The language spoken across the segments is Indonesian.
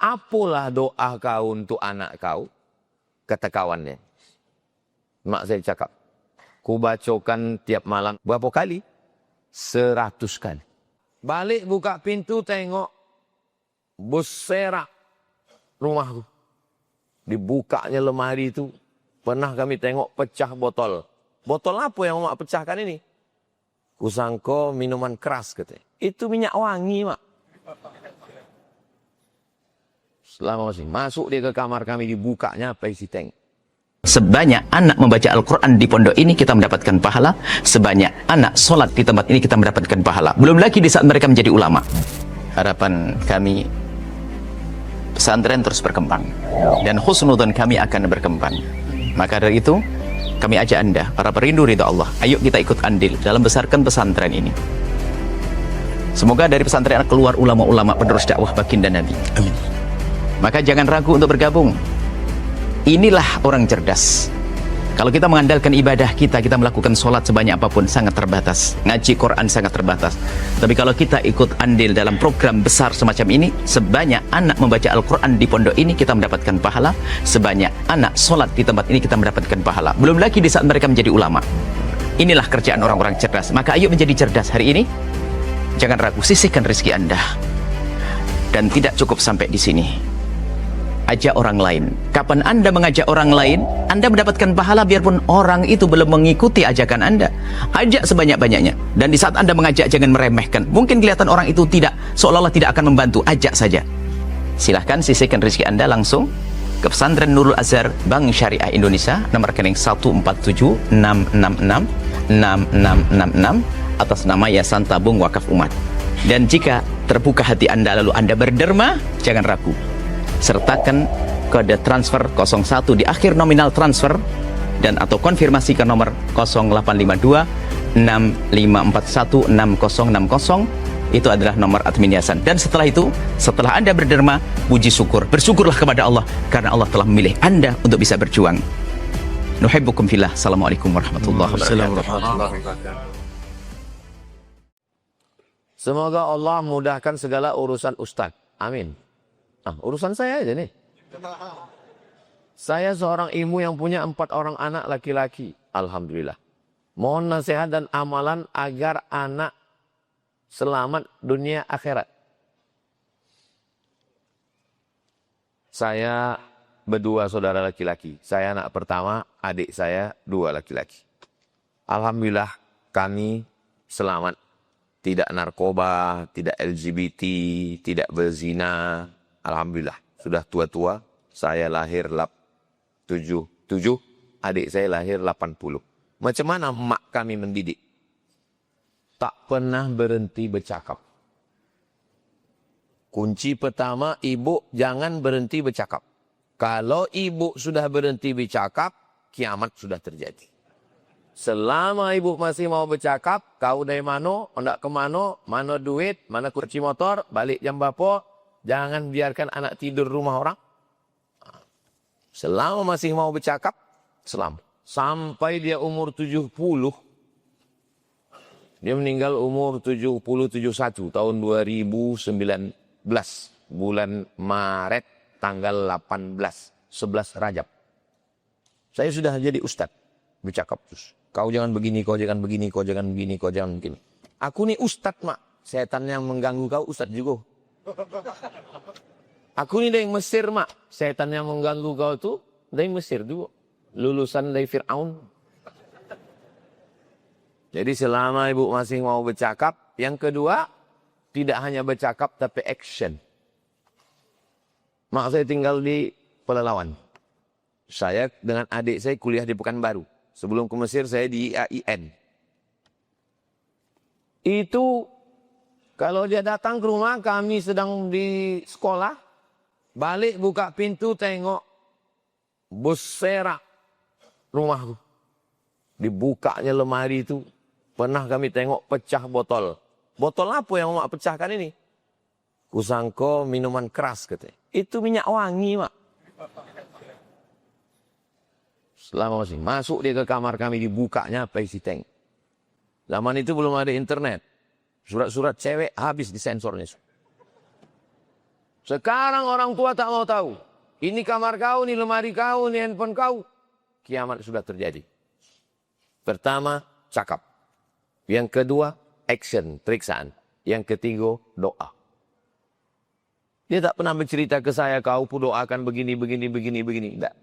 apalah doa kau untuk anak kau? Kata kawannya. Mak saya cakap, ku bacakan tiap malam. Berapa kali? 100 kali. Balik buka pintu tengok, berserak rumahku. Dibukanya lemari itu, pernah kami tengok pecah botol. Botol apa yang mak pecahkan ini? Kusangka minuman keras katanya. Itu minyak wangi, mak. Selama masuk dia ke kamar kami, dibukanya apa isi tank. Sebanyak anak membaca Al-Quran di pondok ini kita mendapatkan pahala. Sebanyak anak sholat di tempat ini kita mendapatkan pahala. Belum lagi di saat mereka menjadi ulama. Harapan kami, pesantren terus berkembang. Dan husnudzon kami akan berkembang. Maka dari itu, kami ajak Anda, para perindu ridha Allah, ayo kita ikut andil dalam besarkan pesantren ini. Semoga dari pesantren keluar ulama-ulama penerus dakwah baginda Nabi. Amin. Maka jangan ragu untuk bergabung. Inilah orang cerdas. Kalau kita mengandalkan ibadah kita melakukan sholat sebanyak apapun sangat terbatas. Ngaji Quran sangat terbatas. Tapi kalau kita ikut andil dalam program besar semacam ini, sebanyak anak membaca Al-Quran di pondok ini kita mendapatkan pahala. Sebanyak anak sholat di tempat ini kita mendapatkan pahala. Belum lagi di saat mereka menjadi ulama. Inilah kerjaan orang-orang cerdas. Maka ayo menjadi cerdas hari ini. Jangan ragu, sisihkan rezeki Anda. Dan tidak cukup sampai di sini. Ajak orang lain. Kapan Anda mengajak orang lain, Anda mendapatkan pahala biarpun orang itu belum mengikuti ajakan Anda. Ajak sebanyak-banyaknya. Dan di saat Anda mengajak, jangan meremehkan. Mungkin kelihatan orang itu tidak, seolah-olah tidak akan membantu. Ajak saja. Silahkan sisihkan rezeki Anda langsung ke Pesantren Nurul Azhar Bank Syariah Indonesia, nomor rekening 147-666-6666 atas nama Yayasan Tabung Wakaf Umat. Dan jika terbuka hati Anda lalu Anda berderma, jangan ragu. Sertakan kode transfer 01 di akhir nominal transfer dan atau konfirmasi ke nomor 0852 6541 6060. Itu adalah nomor admin yayasan. Dan setelah itu, setelah Anda berderma, puji syukur, bersyukurlah kepada Allah karena Allah telah memilih Anda untuk bisa berjuang. Nuhibbukum fillah. Assalamualaikum warahmatullahi wabarakatuh. Semoga Allah mudahkan segala urusan Ustadz. Amin. Urusan saya aja nih. Saya seorang ibu yang punya 4 orang anak laki-laki. Alhamdulillah. Mohon nasihat dan amalan agar anak selamat dunia akhirat. Saya berdua saudara laki-laki. Saya anak pertama, adik saya 2 laki-laki. Alhamdulillah kami selamat. Tidak narkoba, tidak LGBT, tidak berzina. Alhamdulillah, sudah tua-tua, saya lahir 77, adik saya lahir 80. Macam mana mak kami mendidik? Tak pernah berhenti bercakap. Kunci pertama, ibu jangan berhenti bercakap. Kalau ibu sudah berhenti bercakap, kiamat sudah terjadi. Selama ibu masih mau bercakap, kau dari mana, hendak ke mana duit, mana kunci motor, balik jam berapa, jangan biarkan anak tidur rumah orang. Selama masih mau bercakap, selamat. Sampai dia umur 70. Dia meninggal umur 71 tahun 2019. Bulan Maret tanggal 18. 11 Rajab. Saya sudah jadi ustadz. Bercakap terus. Kau jangan begini, kau jangan begini, kau jangan begini, kau jangan begini. Aku nih ustadz, mak. Setan yang mengganggu kau ustadz juga. Aku ini dari Mesir, mak. Setan yang mengganggu kau tuh dari Mesir juga. Lulusan dari Fir'aun. Jadi selama ibu masih mau bercakap. Yang kedua, tidak hanya bercakap tapi action. Mak saya tinggal di Pelalawan. Saya dengan adik saya kuliah di Pekanbaru. Sebelum ke Mesir saya di IAIN. Itu kalau dia datang ke rumah, kami sedang di sekolah, balik buka pintu tengok berserak rumahku. Dibukanya lemari itu, pernah kami tengok pecah botol. Botol apa yang mak pecahkan ini? Kusangka minuman keras katanya. Itu minyak wangi, mak. Selama masuk dia ke kamar kami, dibukanya apa isi tank. Zaman itu belum ada internet. Surat-surat cewek habis disensornya. Sekarang orang tua tak mau tahu. Ini kamar kau, ini lemari kau, ini handphone kau. Kiamat sudah terjadi. Pertama, cakap. Yang kedua, action, periksaan. Yang ketiga, doa. Dia tak pernah bercerita ke saya, kau pun doakan begini. Tidak.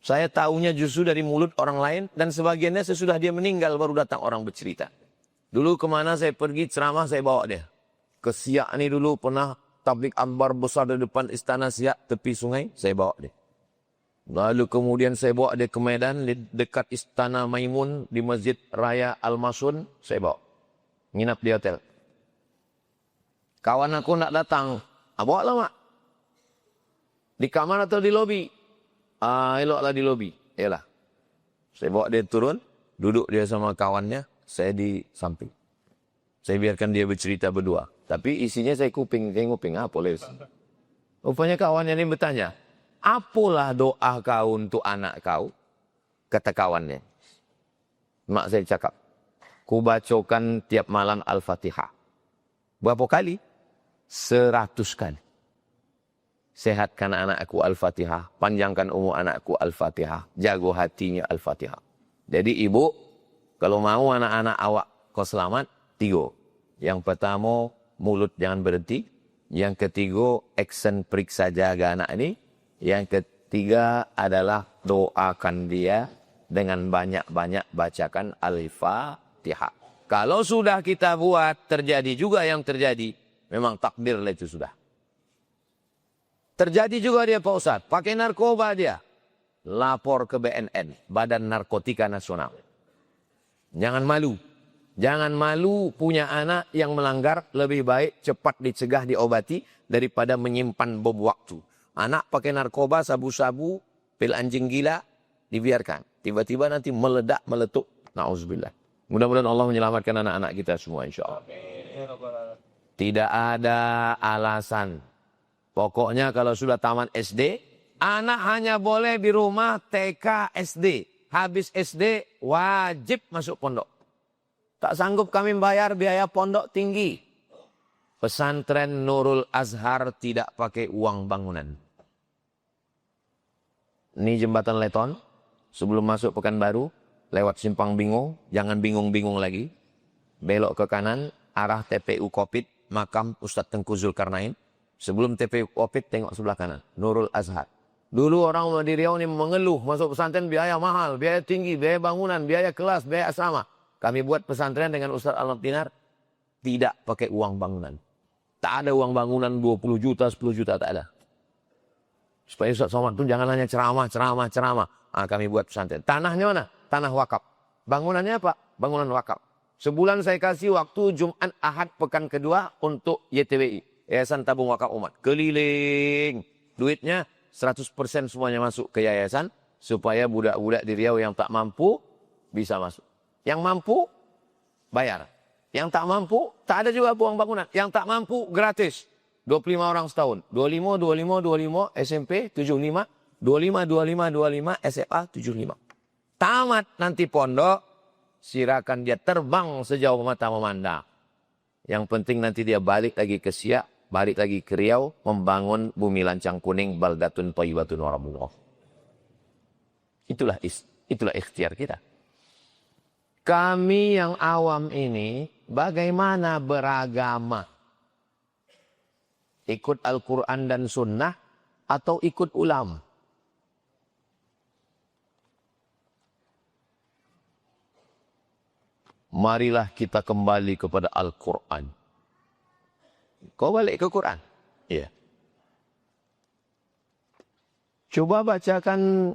Saya tahunya justru dari mulut orang lain. Dan sebagiannya sesudah dia meninggal baru datang orang bercerita. Dulu kemana saya pergi ceramah saya bawa dia. Ke Siak ni dulu pernah tablik akbar besar di depan istana Siak tepi sungai. Saya bawa dia. Lalu kemudian saya bawa dia ke Medan di dekat istana Maimun di Masjid Raya Al-Masun. Saya bawa. Nginap di hotel. Kawan aku nak datang. Bawa lah mak. Di kamar atau di lobi? Eloklah di lobi. Yalah. Saya bawa dia turun. Duduk dia sama kawannya. Saya di samping. Saya biarkan dia bercerita berdua. Tapi isinya saya nguping. Boleh. Rupanya kawannya ini bertanya. Apalah doa kau untuk anak kau? Kata kawannya. Mak saya cakap. Ku bacakan tiap malam Al-Fatihah. Berapa kali? 100 kali. Sehatkan anakku Al-Fatihah. Panjangkan umur anakku Al-Fatihah. Jaga hatinya Al-Fatihah. Jadi ibu, kalau mau anak-anak awak kau selamat, 3. Yang pertama, mulut jangan berhenti. Yang ketiga, action periksa jaga anak ini. Yang ketiga adalah doakan dia dengan banyak-banyak bacakan Al-Fatihah. Kalau sudah kita buat, terjadi juga yang terjadi. Memang takdir lah itu sudah. Terjadi juga dia Pak Ustaz. Pakai narkoba dia. Lapor ke BNN. Badan Narkotika Nasional. Jangan malu. Jangan malu punya anak yang melanggar. Lebih baik cepat dicegah diobati. Daripada menyimpan bom waktu. Anak pakai narkoba, sabu-sabu, pil anjing gila. Dibiarkan. Tiba-tiba nanti meledak, meletup. Na'udzubillah. Mudah-mudahan Allah menyelamatkan anak-anak kita semua insyaAllah. Tidak ada alasan. Pokoknya kalau sudah tamat SD, anak hanya boleh di rumah TK SD. Habis SD, wajib masuk pondok. Tak sanggup kami bayar biaya pondok tinggi. Pesantren Nurul Azhar tidak pakai uang bangunan. Ini jembatan Leton. Sebelum masuk Pekanbaru, lewat Simpang Bingung. Jangan bingung-bingung lagi. Belok ke kanan, arah TPU Kopit. Makam Ustadz Tengku Zulkarnain. Sebelum TPU Kopit, tengok sebelah kanan. Nurul Azhar. Dulu orang di Riau ini mengeluh. Masuk pesantren biaya mahal, biaya tinggi, biaya bangunan, biaya kelas, biaya asrama. Kami buat pesantren dengan Ustadz Al-Dinar. Tidak pakai uang bangunan. Tak ada uang bangunan 20 juta, 10 juta, tak ada. Supaya Ustadz Somad itu jangan hanya ceramah. Kami buat pesantren. Tanahnya mana? Tanah wakaf. Bangunannya apa? Bangunan wakaf. Sebulan saya kasih waktu Jumat Ahad pekan kedua untuk YTWI. Yayasan Tabung Wakaf Umat. Keliling. Duitnya 100% semuanya masuk ke yayasan. Supaya budak-budak di Riau yang tak mampu bisa masuk. Yang mampu bayar. Yang tak mampu tak ada juga uang bangunan. Yang tak mampu gratis. 25 orang setahun. 25 SMP 75. 25 SMA 75. Tamat nanti pondok. Silakan dia terbang sejauh mata memandang. Yang penting nanti dia balik lagi ke Siak, balik lagi ke Riau, membangun bumi lancang kuning, baldatun thayyibatun warahmatullah. Itulah ikhtiar kita. Kami yang awam ini, bagaimana beragama? Ikut Al-Quran dan Sunnah, atau ikut ulama? Marilah kita kembali kepada Al-Quran. Kau balik ke Quran? Iya. Coba bacakan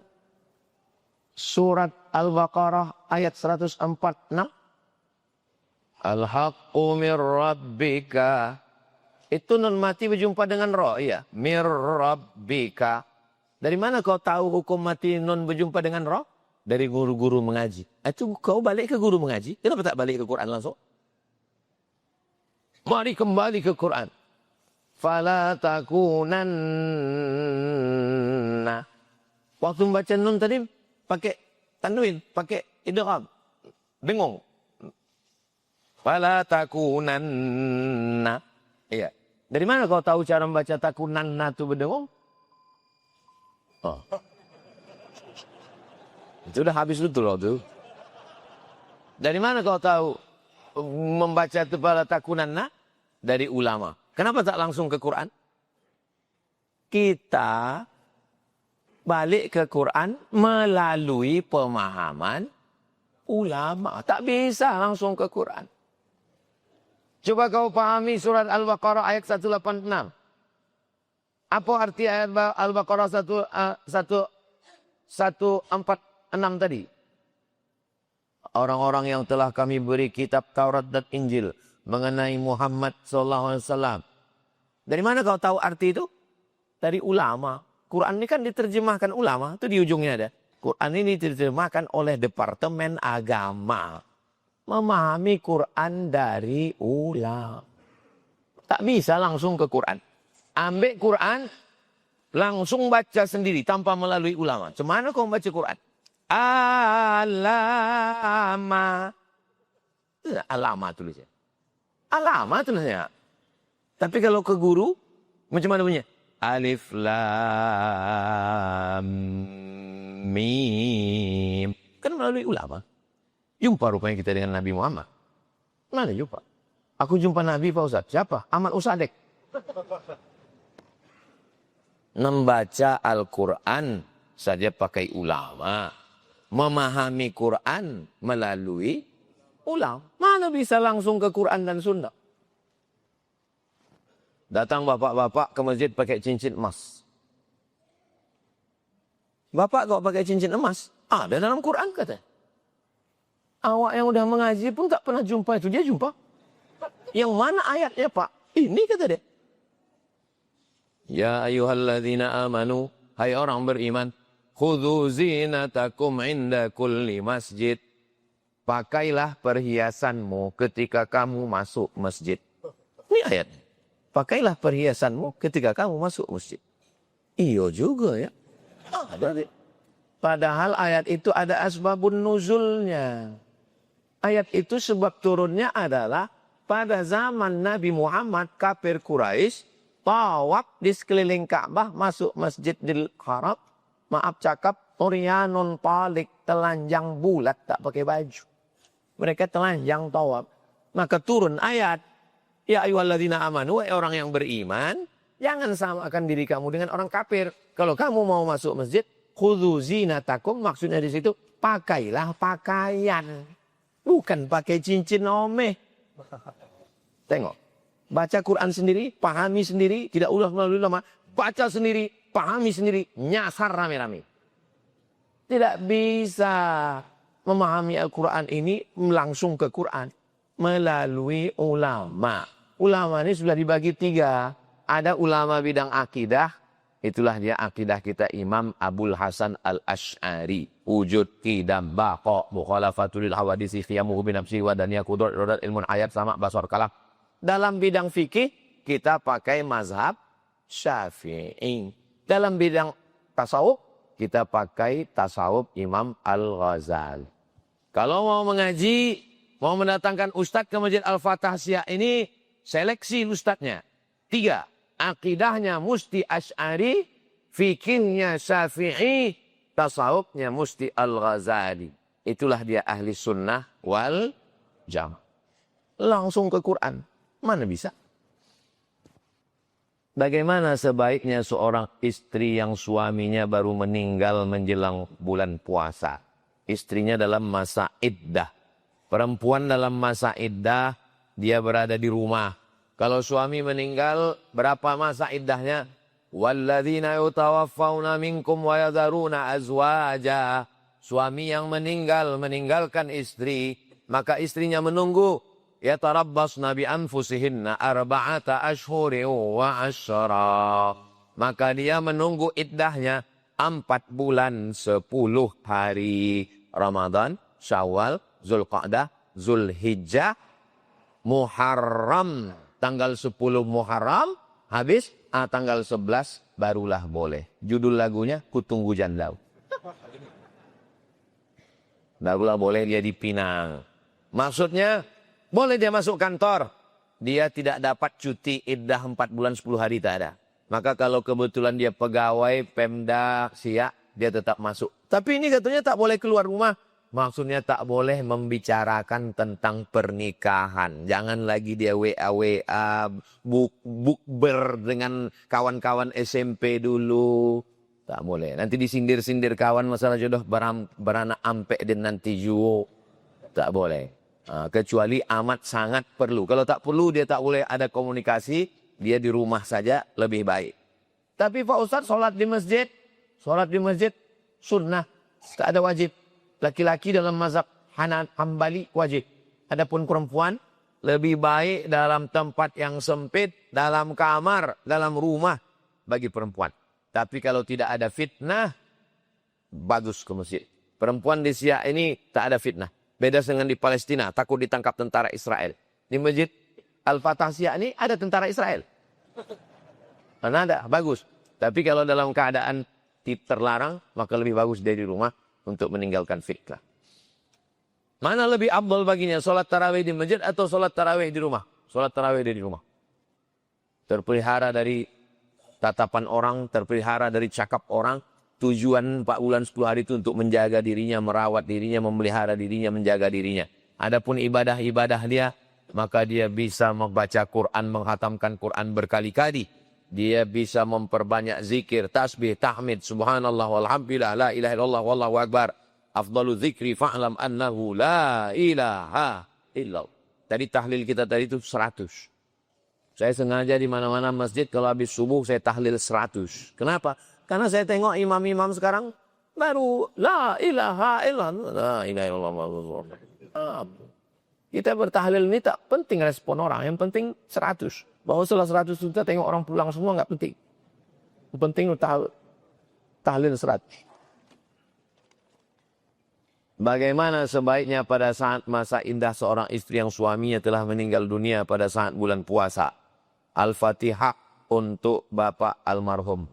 surat Al-Baqarah ayat 146. Al-haqqu mir rabbika. Itu nun mati berjumpa dengan roh. Iya. Mir rabbika. Dari mana kau tahu hukum mati nun berjumpa dengan roh? Dari guru-guru mengaji. Itu kau balik ke guru mengaji. Kenapa tak balik ke Quran langsung? Mari kembali ke Quran. Fala takunanna. Waktu membaca nun tadi pakai tanwin, pakai idgham. Bingung. Fala takunanna. Iya. Dari mana kau tahu cara membaca takunanna itu berdengung? Oh. Itu udah habis itu loh tuh. Dari mana kau tahu membaca itu pada takunanna? Dari ulama. Kenapa tak langsung ke Quran? Kita balik ke Quran melalui pemahaman ulama. Tak bisa langsung ke Quran. Coba kau pahami surat Al-Baqarah ayat 186. Apa arti ayat Al-Baqarah 146 tadi? Orang-orang yang telah kami beri kitab Taurat dan Injil mengenai Muhammad SAW. Dari mana kau tahu arti itu? Dari ulama. Quran ini kan diterjemahkan ulama. Itu di ujungnya ada. Quran ini diterjemahkan oleh Departemen Agama. Memahami Quran dari ulama. Tak bisa langsung ke Quran. Ambil Quran, langsung baca sendiri tanpa melalui ulama. Cemana kau baca Quran? Alama. Alama tulisnya. Alama tulisnya. Tapi kalau ke guru, macam mana punya? Alif lam mim. Kan melalui ulama. Jumpa rupanya kita dengan Nabi Muhammad. Mana jumpa? Aku jumpa Nabi Pak Ustaz. Siapa? Ahmad Usadek. Membaca Al-Quran saja pakai ulama. Memahami Quran melalui ulama. Mana bisa langsung ke Quran dan Sunda? Datang bapak-bapak ke masjid pakai cincin emas. Bapak kok pakai cincin emas? Ada dalam Quran katanya. Awak yang udah mengaji pun tak pernah jumpa itu. Dia jumpa. Yang mana ayatnya Pak? Ini kata dia. Ya ayyuhalladzina amanu. Hai orang beriman. Khudhu zinatakum inda kulli masjid. Pakailah perhiasanmu ketika kamu masuk masjid. Ini ayatnya. Pakailah perhiasanmu ketika kamu masuk masjid. Iyo juga ya. Ada. Padahal ayat itu ada asbabun nuzulnya. Ayat itu sebab turunnya adalah pada zaman Nabi Muhammad kafir Quraisy tawaf di sekeliling Ka'bah masuk Masjidil Haram. Maaf cakap Oryanun Palik telanjang bulat tak pakai baju. Mereka telanjang tawaf. Maka turun ayat. Ya ayyuhalladzina amanu, orang yang beriman, jangan samakan diri kamu dengan orang kafir. Kalau kamu mau masuk masjid, khudzu zinatakum, maksudnya di situ pakailah pakaian. Bukan pakai cincin omeh. Tengok. Baca Quran sendiri, pahami sendiri, tidak ulah melalui ulama. Baca sendiri, pahami sendiri, nyasar rame-rame. Tidak bisa memahami Al-Quran ini langsung ke Quran. Melalui ulama. Ulama ini sudah dibagi 3. Ada ulama bidang akidah. Itulah dia akidah kita Imam Abul Hasan Al-Ash'ari. Wujud, qidam, baqa, mukhalafatul hawadisi, khiyamuhu binafsi, wadaniyah, kudrat, rodat, ilmun ayat, sama, basar, kalam. Dalam bidang fikih, kita pakai mazhab Syafi'i. Dalam bidang tasawuf, kita pakai tasawuf Imam Al-Ghazali. Kalau mau mengaji, mau mendatangkan ustadz ke Masjid Al-Fatah Siak ini, seleksi ustadznya. 3. Akidahnya mesti Asy'ari, fikihnya Syafi'i, tasawufnya mesti Al-Ghazali. Itulah dia ahli sunnah wal jamaah. Langsung ke Quran. Mana bisa? Bagaimana sebaiknya seorang istri yang suaminya baru meninggal menjelang bulan puasa? Istrinya dalam masa iddah. Perempuan dalam masa iddah, dia berada di rumah. Kalau suami meninggal, berapa masa iddahnya? Walladzina yutawaffawna minkum wa yadharuna azwaja. Suami yang meninggalkan istri, maka istrinya menunggu. Yatarabbasna bi anfusihinna arba'ata ashhurin wa asyra. Maka dia menunggu iddahnya 4 bulan 10 hari. Ramadan, Syawal, Zulqa'dah, Zulhijjah, Muharram. Tanggal 10 Muharram, habis tanggal 11 barulah boleh. Judul lagunya Kutunggu Jandau. Barulah boleh dia dipinang. Maksudnya, boleh dia masuk kantor. dia tidak dapat cuti iddah 4 bulan 10 hari, tak ada. Maka kalau kebetulan dia pegawai Pemda Siak, dia tetap masuk. Tapi ini katanya tak boleh keluar rumah. Maksudnya tak boleh membicarakan tentang pernikahan. Jangan lagi dia WA, bukber dengan kawan-kawan SMP dulu. Tak boleh. Nanti disindir-sindir kawan masalah jodoh beranak ampek dan nanti juo. Tak boleh. Kecuali amat sangat perlu. Kalau tak perlu, dia tak boleh ada komunikasi. Dia di rumah saja lebih baik. Tapi Pak Ustadz, sholat di masjid sunnah. Tak ada wajib. Laki-laki dalam mazhab Hambali wajib. Adapun perempuan lebih baik dalam tempat yang sempit, dalam kamar, dalam rumah bagi perempuan. Tapi kalau tidak ada fitnah, bagus ke masjid. Perempuan di Siak ini tak ada fitnah. Beda dengan di Palestina, takut ditangkap tentara Israel. Di masjid Al-Fatah Siak ini ada tentara Israel. Karena ada, bagus. Tapi kalau dalam keadaan terlarang, maka lebih bagus dia di rumah untuk meninggalkan fitnah. Mana lebih afdal baginya, sholat tarawih di masjid atau sholat tarawih di rumah? Sholat tarawih di rumah. Terpelihara dari tatapan orang, terpelihara dari cakap orang. Tujuan 4 bulan 10 hari itu untuk menjaga dirinya, merawat dirinya, memelihara dirinya, menjaga dirinya. Adapun ibadah-ibadah dia, maka dia bisa membaca Quran, menghatamkan Quran berkali-kali. Dia bisa memperbanyak zikir, tasbih, tahmid, subhanallah, walhamdulillah, la ilaha illallah, wallahu akbar. Afdalu zikri fa'lam annahu la ilaha illallah. Tadi tahlil kita tadi itu 100. Saya sengaja di mana-mana masjid kalau habis subuh saya tahlil 100. Kenapa? Karena saya tengok imam-imam sekarang baru la ilaha illallah, la ilaha illallah. Kita bertahlil ini tak penting respon orang, yang penting 100. Bahwa setelah 100 kita tengok orang pulang semua enggak penting. Yang penting tahlil 100. Bagaimana sebaiknya pada saat masa indah seorang istri yang suaminya telah meninggal dunia pada saat bulan puasa? Al-Fatihah untuk Bapak almarhum.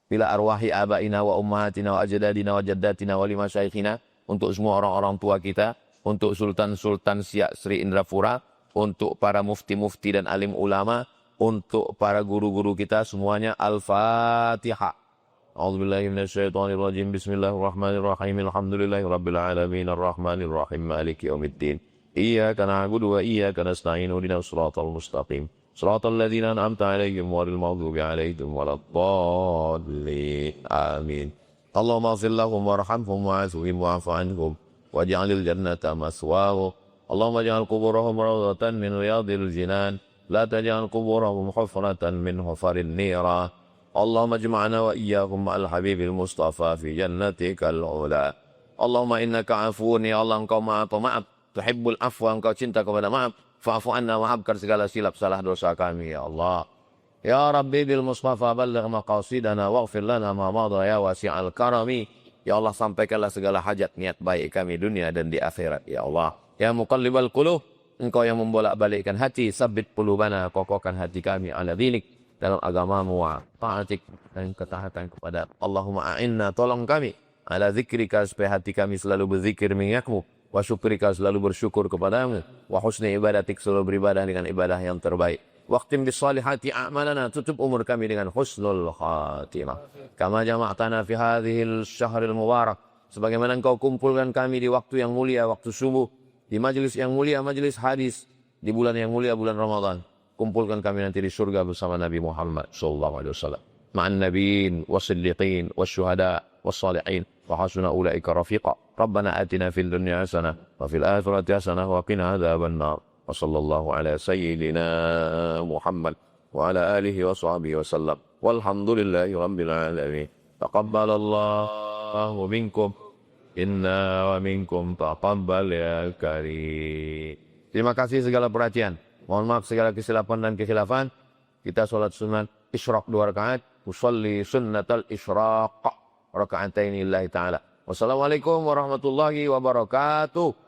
Bila arwahi abaina wa ummahatina wa ajdadina wa jaddatina wa lima syaikhina. Untuk semua orang-orang tua kita. Untuk Sultan-Sultan Siak Sri Indrapura. Untuk para mufti-mufti dan alim ulama. Untuk para guru-guru kita semuanya. Al-Fatihah. A'udzubillahi minasyaitonirrajim. Bismillahirrahmanirrahim. Alhamdulillahi rabbil alamin. Arrahmanirrahim. Maliki yaumiddin. Iyyaka na'budu wa iyyaka nasta'in. Ihdinas siratal mustaqim. Siratal ladzina an'amta 'alaihim ghairil maghdubi 'alaihim waladdallin. Amin. Allahumma ighfir lahum warhamhum wa'afihim wa'fu 'anhum waj'alil jannata maswahum. Allahumma ij'al quburahum rawdatan min riyadil jinan. La taj'al quburahum hufratan min hufarin nira. Allahumma ijma'na wa iyyahum ma'al habibil mustafa fi jannatikal ula. Allahumma innaka 'afuwun, ya Allah engkau Maha Pemaaf. Tuhibbul afwa, engkau cinta kepada maaf. Fa'fu anna, maafkan segala silap salah dosa kami ya Allah. Ya Rabbi bil Mustafa balligh maqasidana waghfir lana ma madha ya wasi'al karami. Ya Allah, sampaikanlah segala hajat niat baik kami dunia dan di akhirat ya Allah. Ya muqallibal qulub, engkau yang membolak-balikkan hati, sabbit qulubana, kokohkan hati kami ala dinik, dalam agamamu wa ta'atik, dan ketaatan kepada Allahumma a'inna, tolong kami ala zikrika, supaya hati kami selalu berzikir mengingatmu, wa syukrika, selalu bersyukur kepadamu, wa husni ibadatik, selalu beribadah dengan ibadah yang terbaik. Waqtim bis salihati a'malana, tutup umur kami dengan husnul khatimah. Kama jama'tana fi hadhil syahril mubarak, sebagaimana engkau kumpulkan kami di waktu yang mulia, waktu subuh, di majlis yang mulia, majlis hadis, di bulan yang mulia, bulan Ramadan. Kumpulkan kami nanti di surga bersama Nabi Muhammad sallallahu alaihi wasallam. Ma'an nabiyyin was-siddiqin was-syuhada was-salihin wa hasuna ulaika rafiqa. Rabbana atina fid dunya hasanah wa fil akhirati hasanah wa qina adzabannar. Wa sallallahu ala sayyidina Muhammad wa ala alihi wa sahbihi wa sallam. Walhamdulillahi rabbil alamin. Taqabbalallahu minkum inna wa minkum taqabbal ya karim. Terima kasih segala perhatian. Mohon maaf segala kesilapan dan kekhilafan. Kita sholat sunat isyraq 2 rakaat. Usalli sunnatal isyraq raka'ataini lillahi ta'ala. Wassalamualaikum warahmatullahi wabarakatuh.